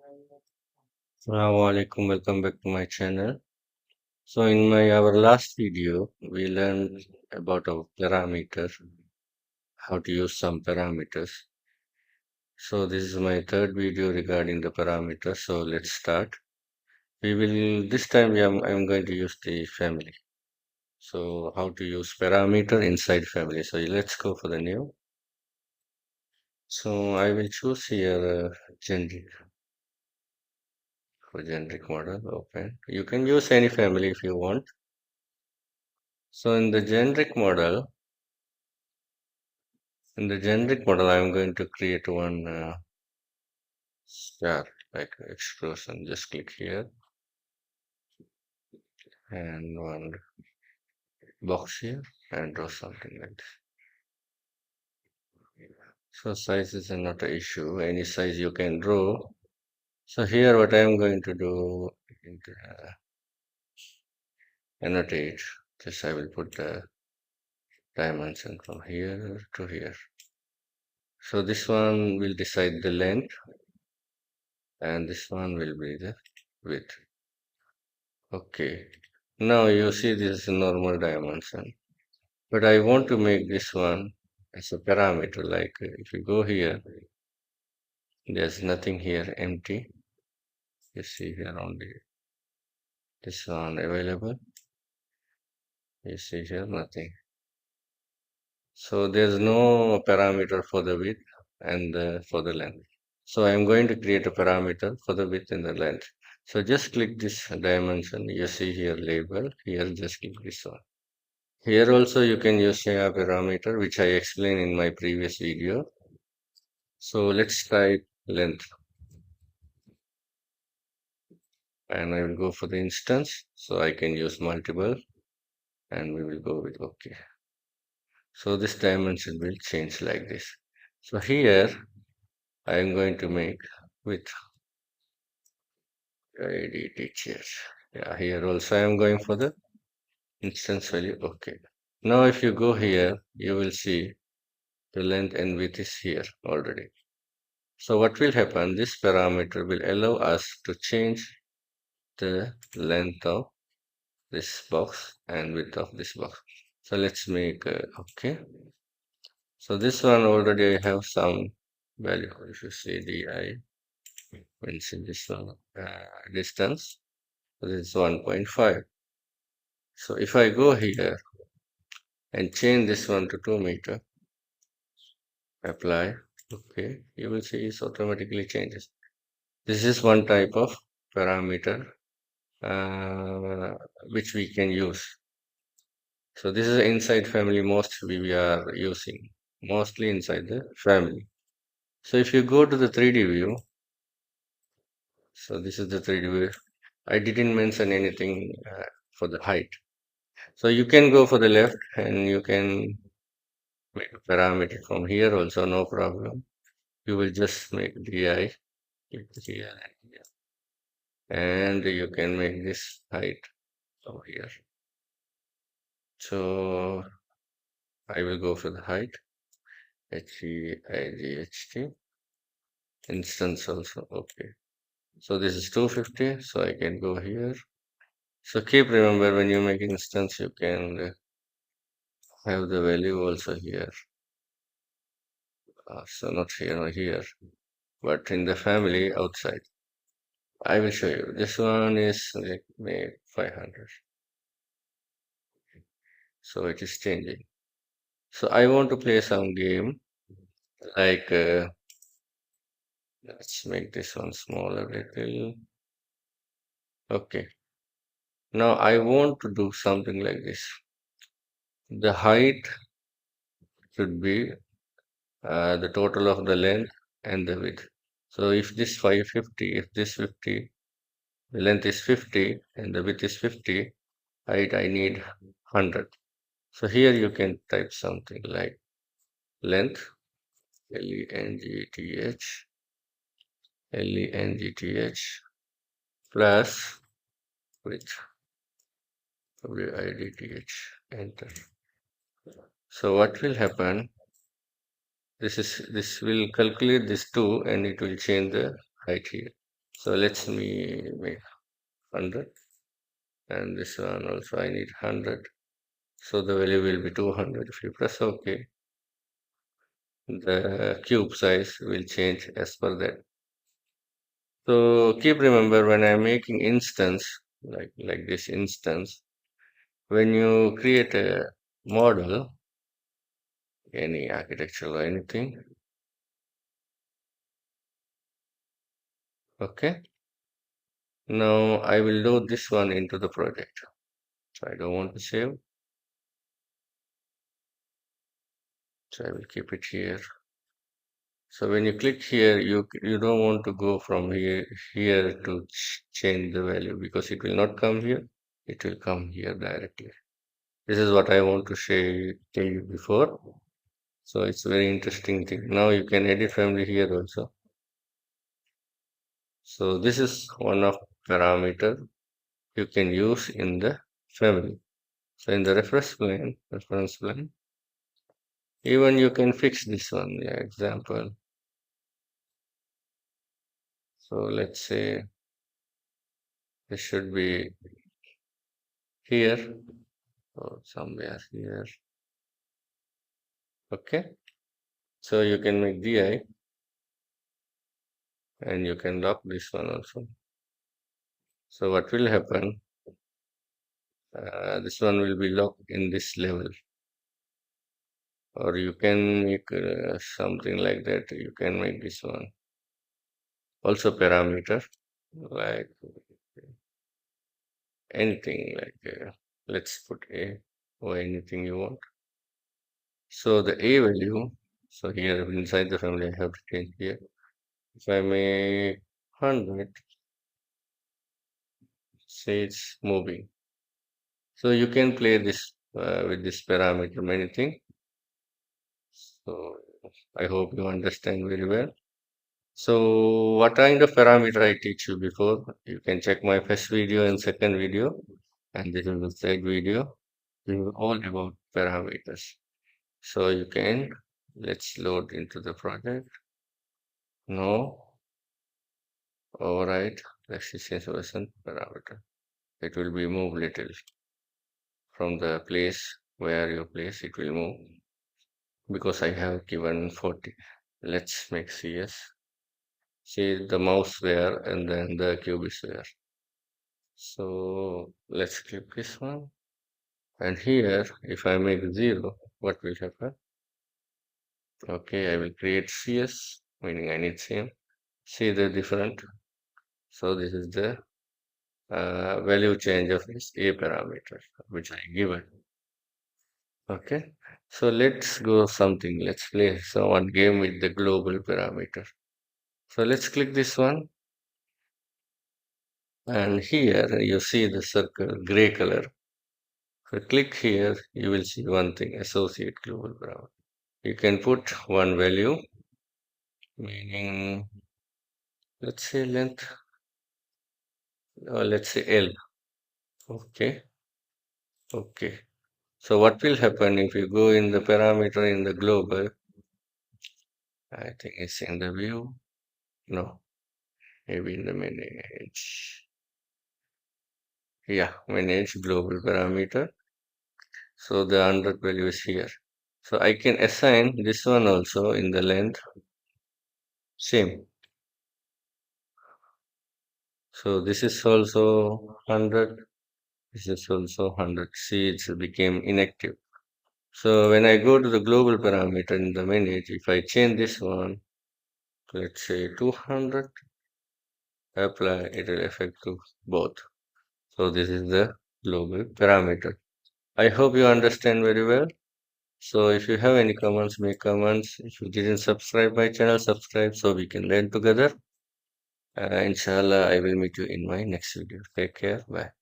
Assalamu alaikum, welcome back to my channel. So in my our last video, we learned about our parameters, how to use some parameters. So this is my third video regarding the parameters. So let's start. We will this time I'm going to use the family. So how to use parameter inside family. So let's go for the new. So I will choose here generic for generic model. Open. You can use any family if you want. So in the generic model, I'm going to create one star like explosion. Just click here and one box here and draw something like this. So size is not an issue. Any size you can draw. So here what I'm going to do, annotate. Just I will put the dimension from here to here. So this one will decide the length and this one will be the width. Okay. Now you see this is normal dimension. But I want to make this one as a parameter. Like if you go here, there's nothing here, empty. You see here only this one available. You see here nothing. So there's no parameter for the width and for the length. So I'm going to create a parameter for the width and the length. So just click this dimension. You see here label. Here just click this one. Here also you can use a parameter which I explained in my previous video. So let's type length and I will go for the instance. So I can use multiple and we will go with OK. So this dimension will change like this. So here I am going to make with edit. Yeah, here also I am going for the instance value. Okay. Now if you go here, you will see the length and width is here already. So what will happen? This parameter will allow us to change the length of this box and width of this box. So let's make okay. So this one already I have some value. If you see di, we'll see this one distance. So this is 1.5. So if I go here and change this one to 2 meter, apply. Okay, you will see it automatically changes. This is one type of parameter which we can use. So this is inside family most we are using, mostly inside the family. So if you go to the 3D view, so this is the 3D view. I didn't mention anything for the height. So you can go for the left and you can make a parameter from here also, no problem. You will just make DI, click here, and you can make this height over here. So I will go for the height, HEIGHT, instance also, okay. So this is 250, so I can go here. So keep remember when you make instance, you can have the value also here. So not here, not here, but in the family outside. I will show you. This one is like made 500. So it is changing. So I want to play some game like let's make this one smaller little. Okay. Now I want to do something like this. The height should be the total of the length and the width. So if this 550, if this 50, the length is 50 and the width is 50, height I need 100. So here you can type something like length, Length, Length plus width, width, enter. So what will happen? This will calculate this two and it will change the height here. So let's me make 100, and this one also I need 100. So the value will be 200. If you press OK, the cube size will change as per that. So keep remember when I'm making instance, like this instance, when you create a model, any architecture or anything, okay. Now I will load this one into the project. So I don't want to save, so I will keep it here. So when you click here, you don't want to go from here to change the value because it will not come here. It will come here directly. This is what I want to tell you before. So it's a very interesting thing. Now you can edit family here also. So this is one of parameter you can use in the family. So in the reference plane, even you can fix this one. Yeah, example. So let's say this should be here or somewhere here. Okay. So you can make DI and you can lock this one also. So what will happen? This one will be locked in this level, or you can make something like that. You can make this one also parameter, like anything, like let's put A or anything you want. So the A value, so here inside the family, I have to change here. If I make 100, say it's moving. So you can play this with this parameter many things. So I hope you understand very well. So what kind of parameter I teach you before? You can check my first video and second video, and this is the third video. This is all about parameters. So you can, let's load into the project. No, override existence version parameter. It will be moved little from the place where you place. It will move because I have given 40. Let's make CS. See the mouse there and then the cube is there. So let's click this one. And here, if I make 0, what will happen? Okay, I will create CS, meaning I need same. See the different. So this is the value change of this A parameter, which I given. Okay, so let's go something. Let's play one game with the global parameter. So let's click this one. And here you see the circle, gray color. So click here, you will see one thing, associate global parameter. You can put one value, meaning let's say length, or let's say L. Okay, okay. So what will happen if you go in the parameter in the global? I think it's in the view. No, maybe in the manage. Yeah, manage global parameter. So the 100 value is here. So I can assign this one also in the length. Same. So this is also 100. This is also 100. See, it became inactive. So when I go to the global parameter in the manage, if I change this one, let's say 200, apply, it will affect to both. So this is the global parameter. I hope you understand very well. So if you have any comments, make comments. If you didn't subscribe my channel, subscribe so we can learn together. Inshallah, I will meet you in my next video. Take care. Bye.